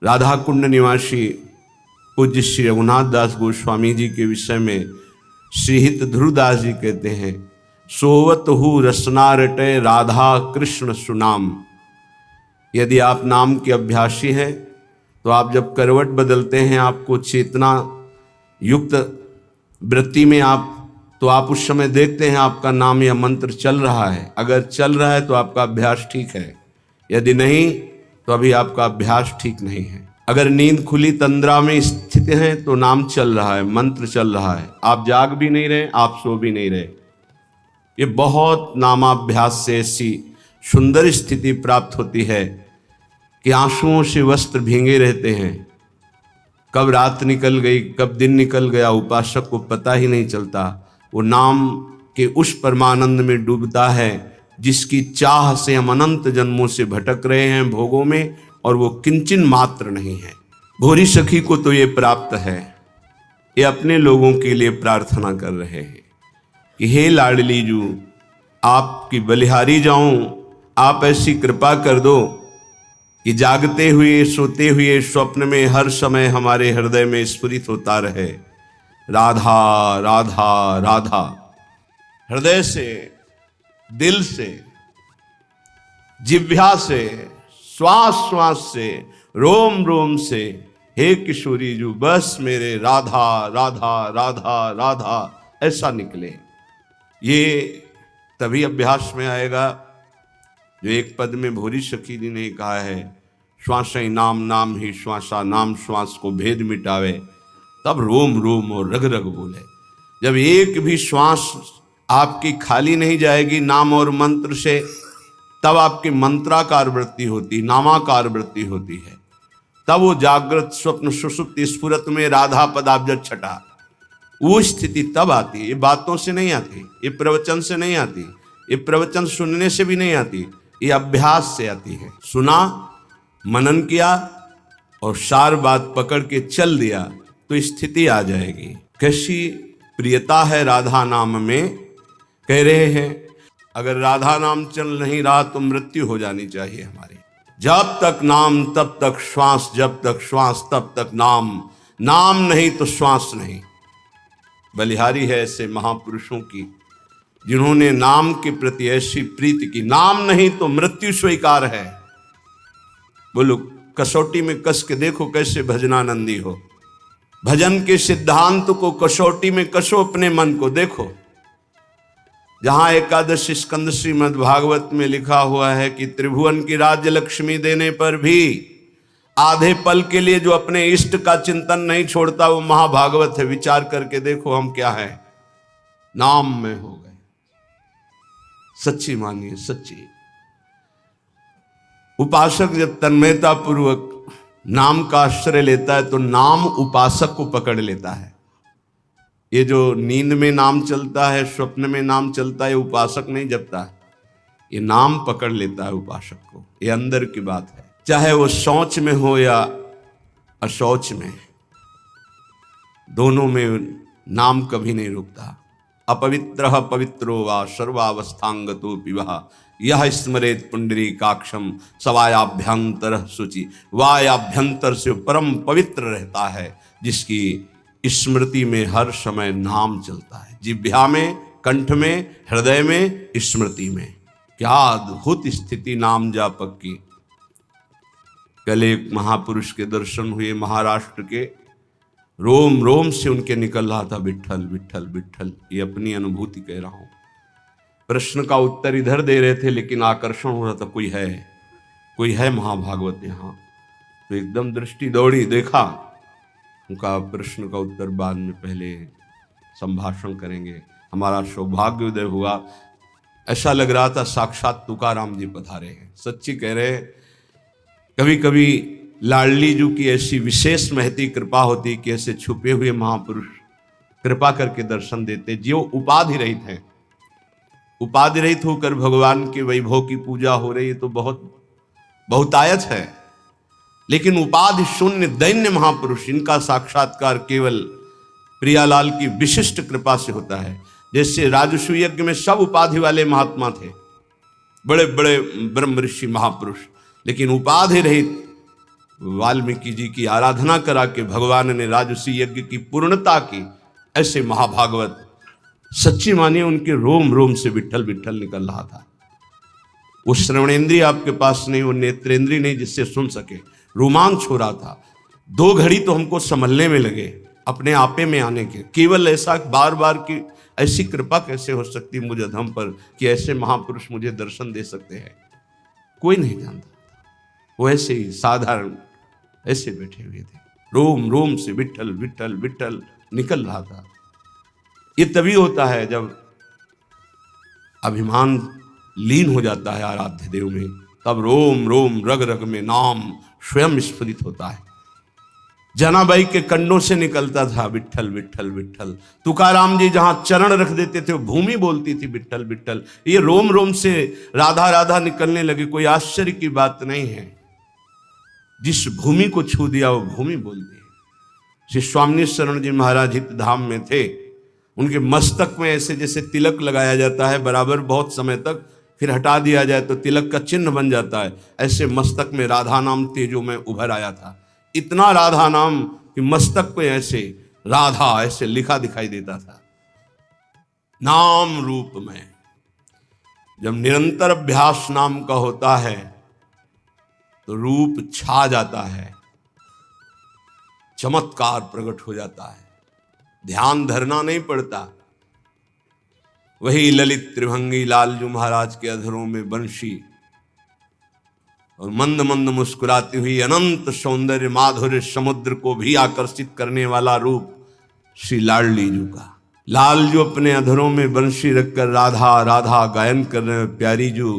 राधा कुंड निवासी पूज्य श्री रघुनाथ दास गोस्वामी जी के विषय में श्रीहित ध्रुवदास जी कहते हैं, सोवत हु रसना रटे राधा कृष्ण सुनाम। यदि आप नाम के अभ्यासी हैं तो आप जब करवट बदलते हैं, आपको चेतना युक्त वृत्ति में तो आप उस समय देखते हैं आपका नाम या मंत्र चल रहा है। अगर चल रहा है तो आपका अभ्यास ठीक है, यदि नहीं तो अभी आपका अभ्यास ठीक नहीं है। अगर नींद खुली तंद्रा में स्थित हैं तो नाम चल रहा है, मंत्र चल रहा है, आप जाग भी नहीं रहे, आप सो भी नहीं रहे। ये बहुत नामाभ्यास से ऐसी सुंदर स्थिति प्राप्त होती है कि आंसुओं से वस्त्र भींगे रहते हैं। कब रात निकल गई, कब दिन निकल गया, उपासक को पता ही नहीं चलता। वो नाम के उस परमानंद में डूबता है जिसकी चाह से हम अनंत जन्मों से भटक रहे हैं भोगों में, और वो किंचन मात्र नहीं है। भोरी सखी को तो ये प्राप्त है, ये अपने लोगों के लिए प्रार्थना कर रहे हैं कि हे लाडली जू, आपकी बलिहारी जाऊं, आप ऐसी कृपा कर दो कि जागते हुए सोते हुए स्वप्न में हर समय हमारे हृदय में स्फुरित होता रहे राधा राधा राधा। हृदय से, दिल से, जिह्वा से, श्वास श्वास से, रोम रोम से, हे किशोरी जू बस मेरे राधा राधा राधा राधा ऐसा निकले। ये तभी अभ्यास में आएगा जो एक पद में भोरी सखी जी ने कहा है, श्वास ही नाम नाम ही श्वासा, नाम श्वास को भेद मिटावे, तब रोम रोम और रग रग बोले। जब एक भी श्वास आपकी खाली नहीं जाएगी नाम और मंत्र से, तब आपकी मंत्राकार वृत्ति होती, नामाकार वृत्ति होती है। तब वो जागृत स्वप्न सुषुप्ति स्फुरत में राधा पदाब्ज छटा, वो स्थिति तब आती है। ये बातों से नहीं आती, ये प्रवचन से नहीं आती, ये प्रवचन सुनने से भी नहीं आती, ये अभ्यास से आती है। सुना, मनन किया और सार बात पकड़ के चल दिया तो स्थिति आ जाएगी। कैसी प्रियता है राधा नाम में, कह रहे हैं अगर राधा नाम चल नहीं रहा तो मृत्यु हो जानी चाहिए हमारी। जब तक नाम तब तक श्वास, जब तक श्वास तब तक नाम, नाम नहीं तो श्वास नहीं। बलिहारी है ऐसे महापुरुषों की जिन्होंने नाम के प्रति ऐसी प्रीति की, नाम नहीं तो मृत्यु स्वीकार है। बोलो, कसौटी में कस के देखो कैसे भजनानंदी हो। भजन के सिद्धांत को कसौटी में कसो, अपने मन को देखो। जहां एकादश स्कंद श्रीमद् भागवत में लिखा हुआ है कि त्रिभुवन की राज्य लक्ष्मी देने पर भी आधे पल के लिए जो अपने इष्ट का चिंतन नहीं छोड़ता वो महाभागवत है। विचार करके देखो हम क्या है, नाम में हो गए। सच्ची मानिए, सच्ची। उपासक जब तन्मयता पूर्वक नाम का आश्रय लेता है तो नाम उपासक को पकड़ लेता है। ये जो नींद में नाम चलता है, स्वप्न में नाम चलता है, उपासक नहीं जपता है, ये नाम पकड़ लेता है उपासक को। ये अंदर की बात है, चाहे वो शौच में हो या अशौच में, दोनों में नाम कभी नहीं रुकता। अपवित्रः पवित्रो वा सर्वावस्थांगतो पिबः यह स्मरेत पुंडरीकाक्षम सवायाभ्यंतर शुचि। वायाभ्यंतर से परम पवित्र रहता है जिसकी स्मृति में हर समय नाम चलता है, जिह्वा में, कंठ में, हृदय में, स्मृति में। क्या अद्भुत स्थिति नाम जापक की। कल एक महापुरुष के दर्शन हुए महाराष्ट्र के, रोम रोम से उनके निकल रहा था विट्ठल विट्ठल विट्ठल। ये अपनी अनुभूति कह रहा हूं। प्रश्न का उत्तर इधर दे रहे थे लेकिन आकर्षण हो रहा था, कोई है महाभागवत यहाँ। तो एकदम दृष्टि दौड़ी, देखा, उनका प्रश्न का उत्तर बाद में, पहले संभाषण करेंगे। हमारा सौभाग्य उदय हुआ, ऐसा लग रहा था साक्षात तुकाराम जी पधारे हैं। सच्ची कह रहे, कभी कभी लाडली जू की ऐसी विशेष महती कृपा होती कि ऐसे छुपे हुए महापुरुष कृपा करके दर्शन देते। जो उपाधि रहित हैं, उपाधि रहित होकर भगवान के वैभव की पूजा हो रही है तो बहुतायत है, लेकिन उपाधि शून्य दैन्य महापुरुष, इनका साक्षात्कार केवल प्रियालाल की विशिष्ट कृपा से होता है। जैसे राजसू यज्ञ में सब उपाधि वाले महात्मा थे, बड़े बड़े ब्रह्म ऋषि महापुरुष, लेकिन उपाधि रहित वाल्मीकि जी की आराधना करा के भगवान ने राजसी यज्ञ की पूर्णता की। ऐसे महाभागवत सच्ची मानिए उनके रोम रोम से विट्ठल विट्ठल निकल रहा था। वो श्रवणेंद्रिय आपके पास नहीं, वो नेत्रेंद्रिय नहीं जिससे सुन सके। रोमांच हो रहा था। 2 घड़ी तो हमको संभलने में लगे, अपने आपे में आने के। केवल ऐसा बार बार की ऐसी कृपा कैसे हो सकती मुझ अधम पर कि ऐसे महापुरुष मुझे दर्शन दे सकते हैं। कोई नहीं जानता, वो ऐसे ही साधारण ऐसे बैठे हुए थे। रोम रोम से विट्ठल विट्ठल विट्ठल निकल रहा था। ये तभी होता है जब अभिमान लीन हो जाता है आराध्य देव में, तब रोम रोम रग रग में नाम स्वयं स्फुरित होता है। जनाबाई के कंडों से निकलता था विट्ठल विट्ठल विट्ठल। तुकाराम जी जहां चरण रख देते थे वो भूमि बोलती थी विट्ठल विट्ठल। ये रोम रोम से राधा राधा निकलने लगे। कोई आश्चर्य की बात नहीं है, जिस भूमि को छू दिया वो भूमि बोलती है। श्री स्वामी शरण जी महाराज हित धाम में थे, उनके मस्तक में ऐसे जैसे तिलक लगाया जाता है बराबर बहुत समय तक, फिर हटा दिया जाए तो तिलक का चिन्ह बन जाता है। ऐसे मस्तक में राधा नाम तेजो में उभर आया था। इतना राधा नाम कि मस्तक पे ऐसे राधा ऐसे लिखा दिखाई देता था। नाम रूप में जब निरंतर अभ्यास नाम का होता है तो रूप छा जाता है, चमत्कार प्रकट हो जाता है, ध्यान धरना नहीं पड़ता। वही ललित त्रिभंगी लालजू महाराज के अधरों में बंशी और मंद मंद मुस्कुराती हुई अनंत सौंदर्य माधुर्य समुद्र को भी आकर्षित करने वाला रूप श्री लाडली जू का। लालजू अपने अधरों में बंशी रखकर राधा राधा गायन कर रहे। प्यारी जू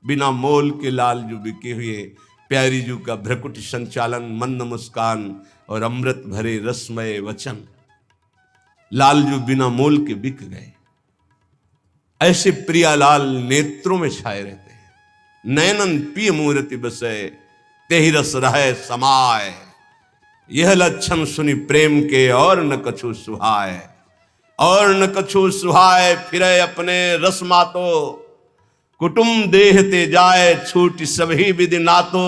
बिना मोल के लालजू बिके हुए। प्यारी जू का भ्रकुट संचालन, मंद मुस्कान और अमृत भरे रसमय वचन। लालजू बिना मोल के बिक गए। ऐसे प्रियालाल नेत्रों में छाए रहते हैं। नैनन पिय मूर्ति बसे तेहि रस रहे समाय। यह लक्षण सुनि प्रेम के और न कछु सुहाय। और न कछु सुहाय फिरे अपने रस मातो। कुटुम देह ते जाए छूट सभी विधि नातो।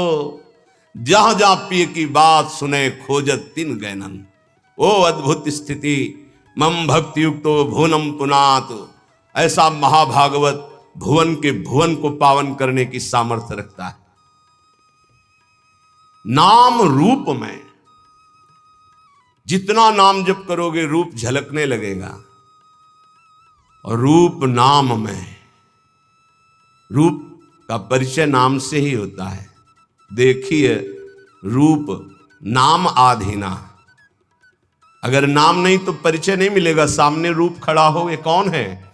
जहां जहां पिय की बात सुने खोजत तिन गैनन। ओ अद्भुत स्थिति मम भक्ति युक्तो भुवनम पुनात। ऐसा महाभागवत भुवन के भुवन को पावन करने की सामर्थ्य रखता है। नाम रूप में जितना नाम जप करोगे रूप झलकने लगेगा। और रूप नाम में, रूप का परिचय नाम से ही होता है। देखिए रूप नाम आधीना। अगर नाम नहीं तो परिचय नहीं मिलेगा। सामने रूप खड़ा हो, ये कौन है?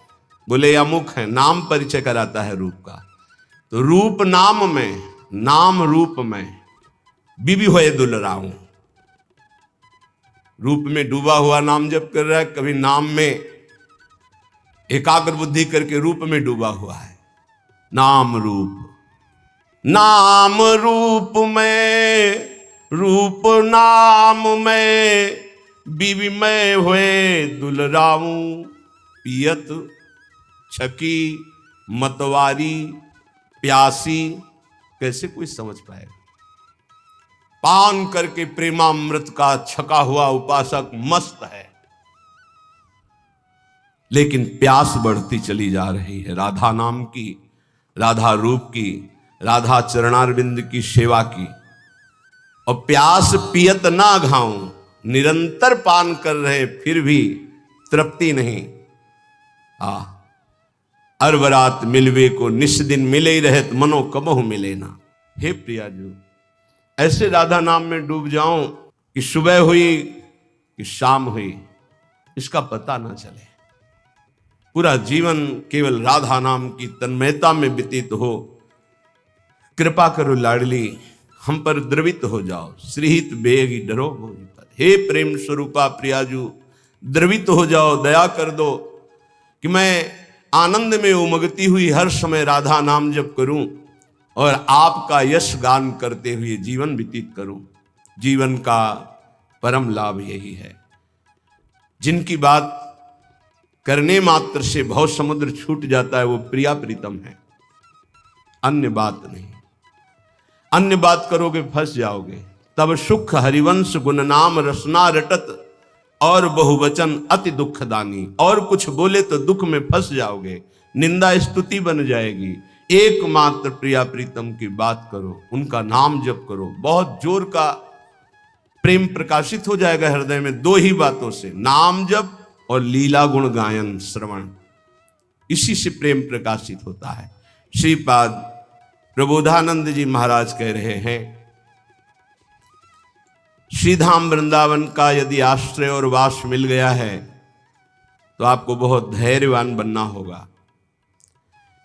बोले अमुक है। नाम परिचय कराता है रूप का। तो रूप नाम में, नाम रूप में बीबी होए दुलराऊं। रूप में डूबा हुआ नाम जप कर रहा है, कभी नाम में एकाग्र बुद्धि करके रूप में डूबा हुआ है। नाम रूप, नाम रूप में, रूप नाम में बीबी मैं हुए दुलराऊं। पियत छकी मतवारी प्यासी, कैसे कोई समझ पाएगा? पान करके प्रेमामृत का छका हुआ उपासक मस्त है, लेकिन प्यास बढ़ती चली जा रही है राधा नाम की, राधा रूप की, राधा चरणारविंद की सेवा की। और प्यास पियत ना घाऊं, निरंतर पान कर रहे फिर भी तृप्ति नहीं। अरबरात मिलवे को निस दिन मिले ही रहत मनो कबहु मिले ना। हे प्रिया जी, ऐसे राधा नाम में डूब जाऊं कि सुबह हुई कि शाम हुई इसका पता ना चले। पूरा जीवन केवल राधा नाम की तन्मयता में व्यतीत हो। कृपा करो लाडली, हम पर द्रवित हो जाओ। श्रीहित बेगी डरो मोहि पर। हे प्रेम स्वरूपा प्रियाजू, द्रवित हो जाओ, दया कर दो कि मैं आनंद में उमगती हुई हर समय राधा नाम जप करूं और आपका यश गान करते हुए जीवन व्यतीत करूं। जीवन का परम लाभ यही है। जिनकी बात करने मात्र से भव समुद्र छूट जाता है वो प्रिया प्रीतम है, अन्य बात नहीं। अन्य बात करोगे फंस जाओगे। तब सुख हरिवंश गुण नाम रसना रटत, और बहुवचन अति दुखदानी। और कुछ बोले तो दुख में फंस जाओगे, निंदा स्तुति बन जाएगी। एकमात्र प्रिया प्रीतम की बात करो, उनका नाम जप करो, बहुत जोर का प्रेम प्रकाशित हो जाएगा हृदय में। दो ही बातों से, नाम जप और लीला गुण गायन श्रवण, इसी से प्रेम प्रकाशित होता है। श्रीपाद प्रबोधानंद जी महाराज कह रहे हैं, श्रीधाम वृंदावन का यदि आश्रय और वास मिल गया है तो आपको बहुत धैर्यवान बनना होगा।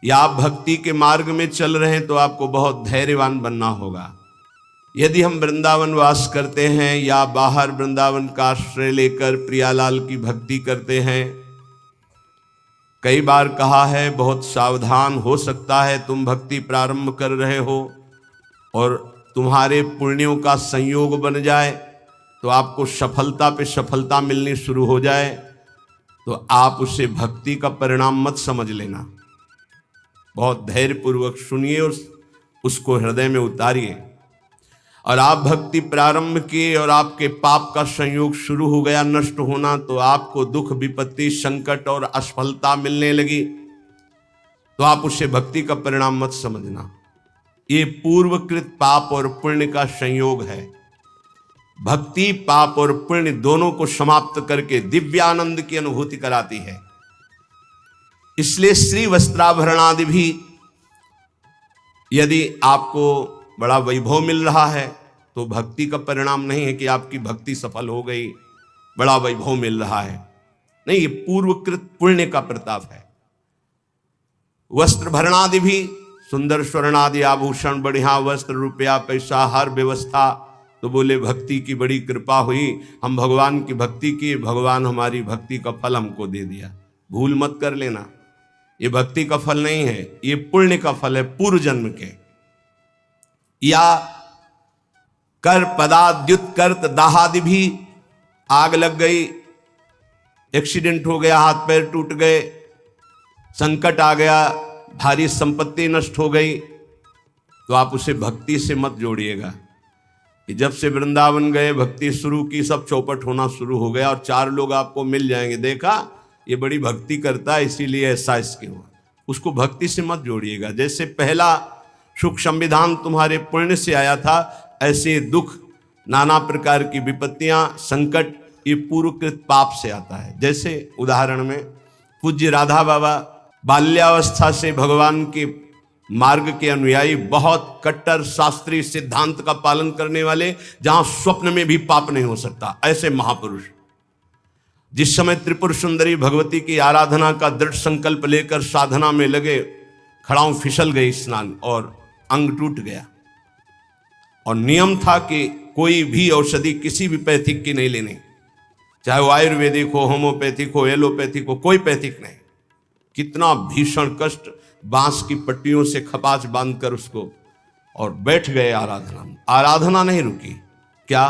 या आप भक्ति के मार्ग में चल रहे हैं तो आपको बहुत धैर्यवान बनना होगा। यदि हम वृंदावन वास करते हैं या बाहर वृंदावन का आश्रय लेकर प्रियालाल की भक्ति करते हैं, कई बार कहा है बहुत सावधान हो सकता है तुम भक्ति प्रारंभ कर रहे हो और तुम्हारे पुण्यों का संयोग बन जाए तो आपको सफलता पे सफलता मिलनी शुरू हो जाए, तो आप उसे भक्ति का परिणाम मत समझ लेना। बहुत धैर्यपूर्वक सुनिए और उसको हृदय में उतारिए। और आप भक्ति प्रारंभ किए और आपके पाप का संयोग शुरू हो गया नष्ट होना, तो आपको दुख विपत्ति संकट और असफलता मिलने लगी, तो आप उसे भक्ति का परिणाम मत समझना। ये पूर्वकृत पाप और पुण्य का संयोग है। भक्ति पाप और पुण्य दोनों को समाप्त करके दिव्यानंद की अनुभूति कराती है। इसलिए श्री वस्त्राभरण आदि भी, यदि आपको बड़ा वैभव मिल रहा है तो भक्ति का परिणाम नहीं है कि आपकी भक्ति सफल हो गई, बड़ा वैभव मिल रहा है, नहीं, ये पूर्वकृत पुण्य का प्रताप है। वस्त्र भरणादि भी, सुंदर स्वर्णादि आभूषण, बढ़िया वस्त्र, रुपया पैसा, हर व्यवस्था, तो बोले भक्ति की बड़ी कृपा हुई, हम भगवान की भक्ति की, भगवान हमारी भक्ति का फल हमको दे दिया। भूल मत कर लेना, ये भक्ति का फल नहीं है, ये पुण्य का फल है पूर्व जन्म के। या कर पदाद्युत कर्त दाहादि भी, आग लग गई, एक्सीडेंट हो गया, हाथ पैर टूट गए, संकट आ गया, भारी संपत्ति नष्ट हो गई, तो आप उसे भक्ति से मत जोड़िएगा कि जब से वृंदावन गए भक्ति शुरू की सब चौपट होना शुरू हो गया और चार लोग आपको मिल जाएंगे, देखा ये बड़ी भक्ति करता है इसीलिए ऐसा इसके हुआ। उसको भक्ति से मत जोड़िएगा। जैसे पहला सुख संविधान तुम्हारे पुण्य से आया था, ऐसे दुख, नाना प्रकार की विपत्तियां, संकट, ये पूर्वकृत पाप से आता है। जैसे उदाहरण में पूज्य राधा बाबा बाल्यावस्था से भगवान के मार्ग के अनुयायी, बहुत कट्टर शास्त्रीय सिद्धांत का पालन करने वाले, जहां स्वप्न में भी पाप नहीं हो सकता, ऐसे महापुरुष जिस समय त्रिपुर सुंदरी भगवती की आराधना का दृढ़ संकल्प लेकर साधना में लगे, खड़ाऊ फिसल गई स्नान और अंग टूट गया। और नियम था कि कोई भी औषधि किसी भी पैथिक की नहीं लेनी, चाहे वो आयुर्वेदिक हो, होम्योपैथिक हो, एलोपैथिक हो, कोई पैथिक नहीं। कितना भीषण कष्ट, बांस की पट्टियों से खपाच बांधकर उसको, और बैठ गए आराधना में। आराधना नहीं रुकी। क्या?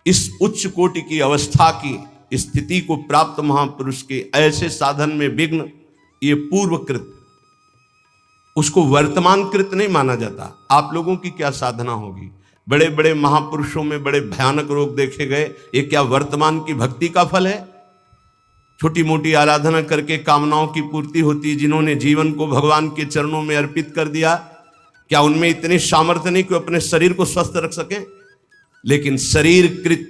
इस उच्च कोटि की अवस्था की स्थिति को प्राप्त महापुरुष के ऐसे साधन में विघ्न, ये पूर्वकृत, उसको वर्तमानकृत नहीं माना जाता। आप लोगों की क्या साधना होगी? बड़े बड़े महापुरुषों में बड़े भयानक रोग देखे गए, ये क्या वर्तमान की भक्ति का फल है? छोटी मोटी आराधना करके कामनाओं की पूर्ति होती, जिन्होंने जीवन को भगवान के चरणों में अर्पित कर दिया, क्या उनमें इतनी सामर्थ्य नहीं कि अपने शरीर को स्वस्थ रख सकें? लेकिन शरीर कृत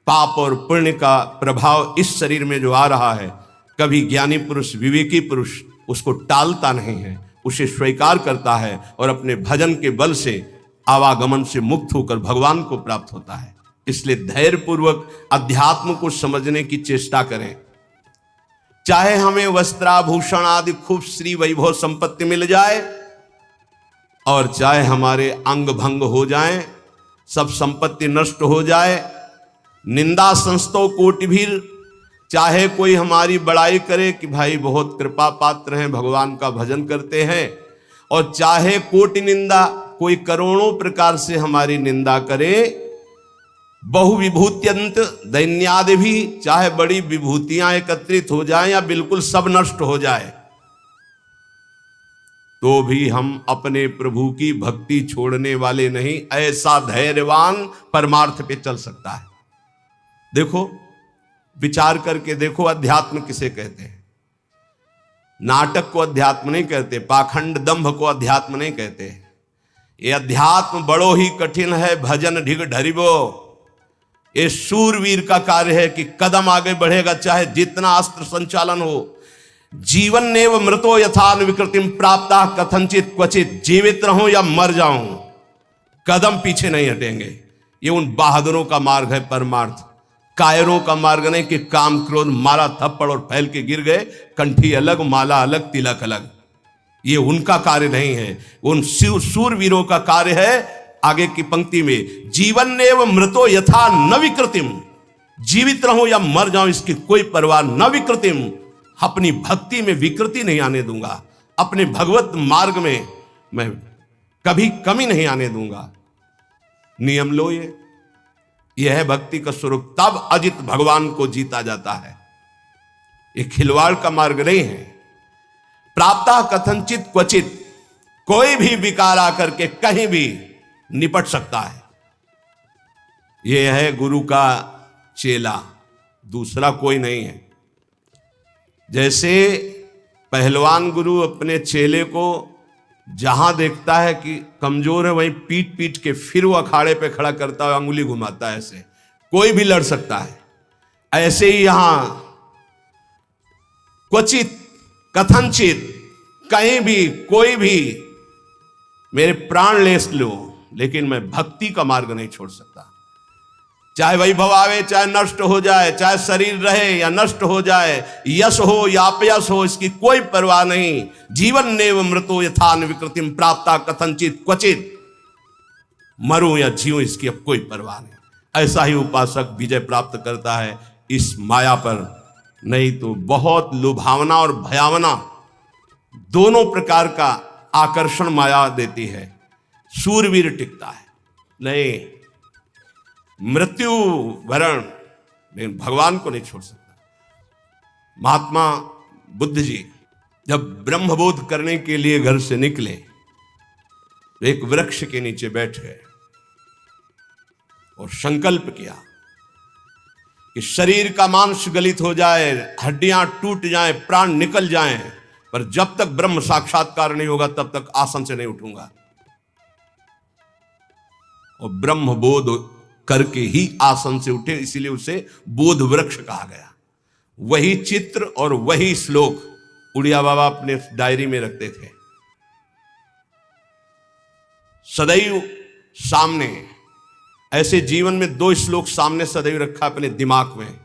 पाप और पुण्य का प्रभाव इस शरीर में जो आ रहा है, कभी ज्ञानी पुरुष, विवेकी पुरुष उसको टालता नहीं है, उसे स्वीकार करता है और अपने भजन के बल से आवागमन से मुक्त होकर भगवान को प्राप्त होता है। इसलिए धैर्यपूर्वक अध्यात्म को समझने की चेष्टा करें। चाहे हमें वस्त्राभूषण आदि खूब श्री वैभव संपत्ति मिल जाए और चाहे हमारे अंग भंग हो जाए, सब संपत्ति नष्ट हो जाए, निंदा संस्तो कोटिभीर, चाहे कोई हमारी बड़ाई करे कि भाई बहुत कृपा पात्र हैं, भगवान का भजन करते हैं, और चाहे कोटि निंदा, कोई करोड़ों प्रकार से हमारी निंदा करे, बहु विभूत्यंत दैन्यादि भी, चाहे बड़ी विभूतियां एकत्रित हो जाएं या बिल्कुल सब नष्ट हो जाए, तो भी हम अपने प्रभु की भक्ति छोड़ने वाले नहीं। ऐसा धैर्यवान परमार्थ पे चल सकता है। देखो, विचार करके देखो, अध्यात्म किसे कहते हैं? नाटक को अध्यात्म नहीं कहते, पाखंड दंभ को अध्यात्म नहीं कहते। ये अध्यात्म बड़ो ही कठिन है, भजन ढिग ढरिबो। ये शूरवीर का कार्य है कि कदम आगे बढ़ेगा, चाहे जितना अस्त्र संचालन हो। जीवन नेव मृतो यथान विकृतिम प्राप्ता कथनचित क्वचित। जीवित रहूं या मर जाऊं, कदम पीछे नहीं हटेंगे। ये उन बहादुरों का मार्ग है परमार्थ। कायरों का मार्ग नहीं कि काम क्रोध मारा थप्पड़ और फैल के गिर गए, कंठी अलग माला अलग तिलक अलग। ये उनका कार्य नहीं है, उन शूरवीरों का कार्य है। आगे की पंक्ति में, जीवन नेव मृतो यथा न विकृतिम। जीवित रहूं या मर जाऊं इसकी कोई परवाह न विकृतिम। अपनी भक्ति में विकृति नहीं आने दूंगा, अपने भगवत मार्ग में मैं कभी कमी नहीं आने दूंगा। नियम लो, यह है भक्ति का स्वरूप। तब अजित भगवान को जीता जाता है। ये खिलवाड़ का मार्ग नहीं है। प्राप्ता कथनचित क्वचित। कोई भी विकार आकर के कहीं भी निपट सकता है। यह है गुरु का चेला, दूसरा कोई नहीं है। जैसे पहलवान गुरु अपने चेले को जहां देखता है कि कमजोर है, वहीं पीट पीट के फिर वो अखाड़े पे खड़ा करता है, अंगुली घुमाता है। ऐसे कोई भी लड़ सकता है। ऐसे ही यहां क्वचित कथनचित, कहीं भी कोई भी मेरे प्राण ले लो, लेकिन मैं भक्ति का मार्ग नहीं छोड़ सकता। चाहे वैभव आवे, चाहे नष्ट हो जाए, चाहे शरीर रहे या नष्ट हो जाए, यश हो या अपयश हो, इसकी कोई परवाह नहीं। जीवन नेव मृतो यथान विकृतिम प्राप्ता कथनचित क्वचित। मरूं या जीऊं इसकी अब कोई परवाह नहीं। ऐसा ही उपासक विजय प्राप्त करता है इस माया पर। नहीं तो बहुत लुभावना और भयावना दोनों प्रकार का आकर्षण माया देती है। शूरवीर टिकता है नहीं, मृत्यु वरण, लेकिन भगवान को नहीं छोड़ सकता। महात्मा बुद्ध जी जब ब्रह्मबोध करने के लिए घर से निकले तो एक वृक्ष के नीचे बैठ गए और संकल्प किया कि शरीर का मांस गलित हो जाए, हड्डियां टूट जाएं, प्राण निकल जाएं, पर जब तक ब्रह्म साक्षात्कार नहीं होगा तब तक आसन से नहीं उठूंगा। और ब्रह्म बोध करके ही आसन से उठे, इसीलिए उसे बोध वृक्ष कहा गया। वही चित्र और वही श्लोक उड़िया बाबा अपने डायरी में रखते थे सदैव सामने। ऐसे जीवन में 2 श्लोक सामने सदैव रखा अपने दिमाग में।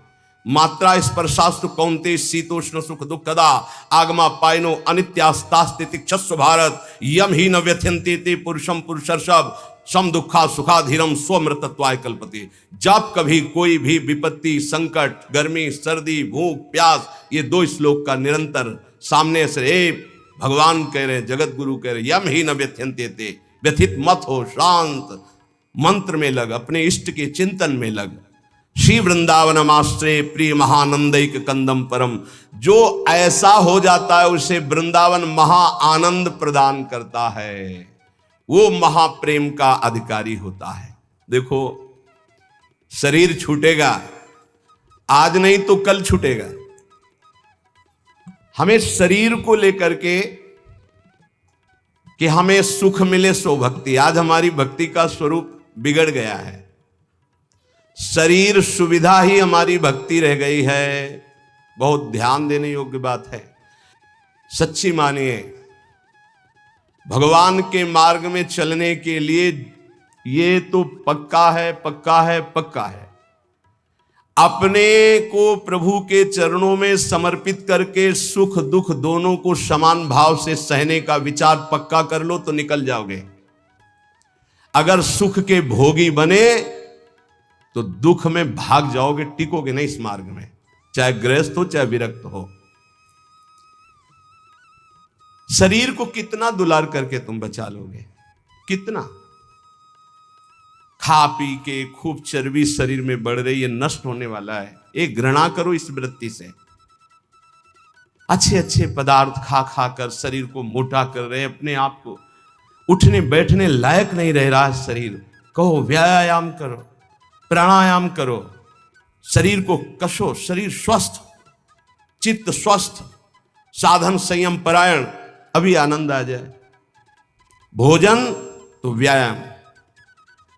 मात्रा स्पर्शास्तु कौन्ते शीतोष्ण सुख दुखदा आगमा पायनो अनित्यास्तास्ति क्षस्व भारत यम ही न व्यथ्यन्ते ते पुरुषम पुरुषर्षभ सम दुखा सुखाधीरम स्वमृतत्वाय कल्पते। जब कभी कोई भी विपत्ति, संकट, गर्मी, सर्दी, भूख, प्यास, ये 2 श्लोक का निरंतर सामने से भगवान कह रहे, जगत गुरु कह रहे, यम ही न व्यथ्यन्ते ते। व्यथित मत हो, शांत मंत्र में लग, अपने इष्ट के चिंतन में लग। श्री वृंदावनमाश्रय प्रिय महानंदैक कंदम परम। जो ऐसा हो जाता है उसे वृंदावन महा आनंद प्रदान करता है, वो महाप्रेम का अधिकारी होता है। देखो, शरीर छूटेगा, आज नहीं तो कल छूटेगा। हमें शरीर को लेकर के कि हमें सुख मिले सो भक्ति, आज हमारी भक्ति का स्वरूप बिगड़ गया है। शरीर सुविधा ही हमारी भक्ति रह गई है। बहुत ध्यान देने योग्य बात है। सच्ची मानिए, भगवान के मार्ग में चलने के लिए ये तो पक्का है, पक्का है, पक्का है। अपने को प्रभु के चरणों में समर्पित करके सुख दुख दोनों को समान भाव से सहने का विचार पक्का कर लो तो निकल जाओगे। अगर सुख के भोगी बने तो दुख में भाग जाओगे, टिकोगे नहीं इस मार्ग में, चाहे गृहस्थ हो चाहे विरक्त हो। शरीर को कितना दुलार करके तुम बचा लोगे, कितना? खा पी के खूब चर्बी शरीर में बढ़ रही है, नष्ट होने वाला है। एक घृणा करो इस वृत्ति से। अच्छे अच्छे पदार्थ खा खा कर शरीर को मोटा कर रहे, अपने आप को उठने बैठने लायक नहीं रह रहा है शरीर। कहो व्यायाम करो, प्राणायाम करो, शरीर को कसो, शरीर स्वस्थ, चित्त स्वस्थ, साधन संयम परायण, अभी आनंद आ जाए। भोजन तो व्यायाम,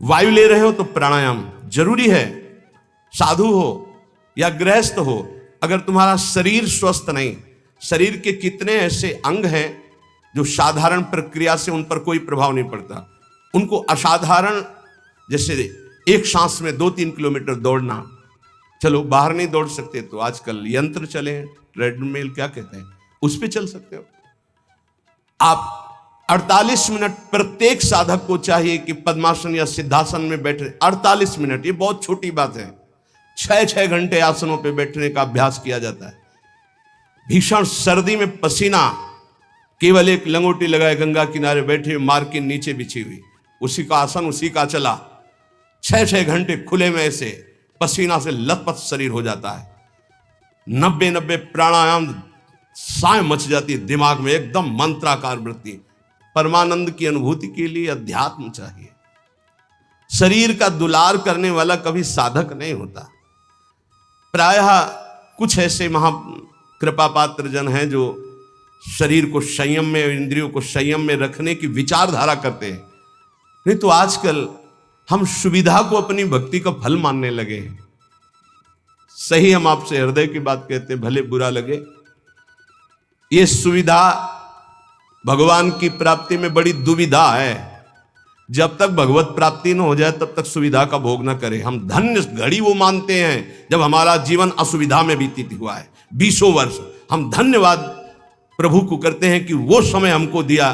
वायु ले रहे हो तो प्राणायाम जरूरी है। साधु हो या गृहस्थ हो, अगर तुम्हारा शरीर स्वस्थ नहीं, शरीर के कितने ऐसे अंग हैं जो साधारण प्रक्रिया से उन पर कोई प्रभाव नहीं पड़ता, उनको असाधारण, जैसे एक सांस में 2-3 किलोमीटर दौड़ना, चलो बाहर नहीं दौड़ सकते तो आजकल यंत्र चले हैं, ट्रेडमिल क्या कहते हैं, उस पे चल सकते हो आप। 48 मिनट प्रत्येक साधक को चाहिए कि पद्मासन या सिद्धासन में बैठे। 48 मिनट, ये बहुत छोटी बात है। 6-6 घंटे आसनों पे बैठने का अभ्यास किया जाता है। भीषण सर्दी में पसीना, केवल एक लंगोटी लगाए गंगा किनारे बैठे, मार के नीचे बिछी हुई, उसी का आसन उसी का चला, 6-6 घंटे खुले में ऐसे पसीना से लथपथ शरीर हो जाता है। 90 प्राणायाम, साय मच जाती है दिमाग में, एकदम मंत्राकार वृत्ति। परमानंद की अनुभूति के लिए अध्यात्म चाहिए। शरीर का दुलार करने वाला कभी साधक नहीं होता। प्रायः कुछ ऐसे महा कृपा पात्र जन हैं जो शरीर को संयम में, इंद्रियों को संयम में रखने की विचारधारा करते हैं। नहीं तो आजकल हम सुविधा को अपनी भक्ति का फल मानने लगे हैं। सही, हम आपसे हृदय की बात कहते हैं, भले बुरा लगे। ये सुविधा भगवान की प्राप्ति में बड़ी दुविधा है। जब तक भगवत प्राप्ति न हो जाए तब तक सुविधा का भोग न करें। हम धन्य घड़ी वो मानते हैं जब हमारा जीवन असुविधा में व्यतीत हुआ है। 20 वर्ष हम धन्यवाद प्रभु को करते हैं कि वो समय हमको दिया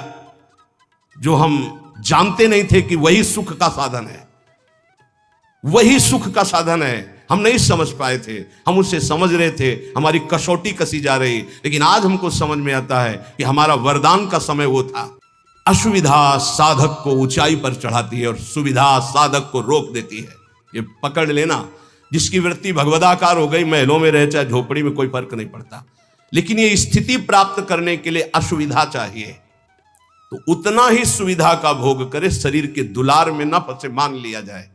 जो हम जानते नहीं थे कि वही सुख का साधन है, वही सुख का साधन है। हम नहीं समझ पाए थे, हम उससे समझ रहे थे, हमारी कसौटी कसी जा रही, लेकिन आज हमको समझ में आता है कि हमारा वरदान का समय वो था। असुविधा साधक को ऊंचाई पर चढ़ाती है और सुविधा साधक को रोक देती है। ये पकड़ लेना। जिसकी वृत्ति भगवदाकार हो गई, महलों में रहे चाहे झोपड़ी में, कोई फर्क नहीं पड़ता। लेकिन ये स्थिति प्राप्त करने के लिए असुविधा चाहिए, तो उतना ही सुविधा का भोग करे, शरीर के दुलार में न फंसे, मान लिया जाए।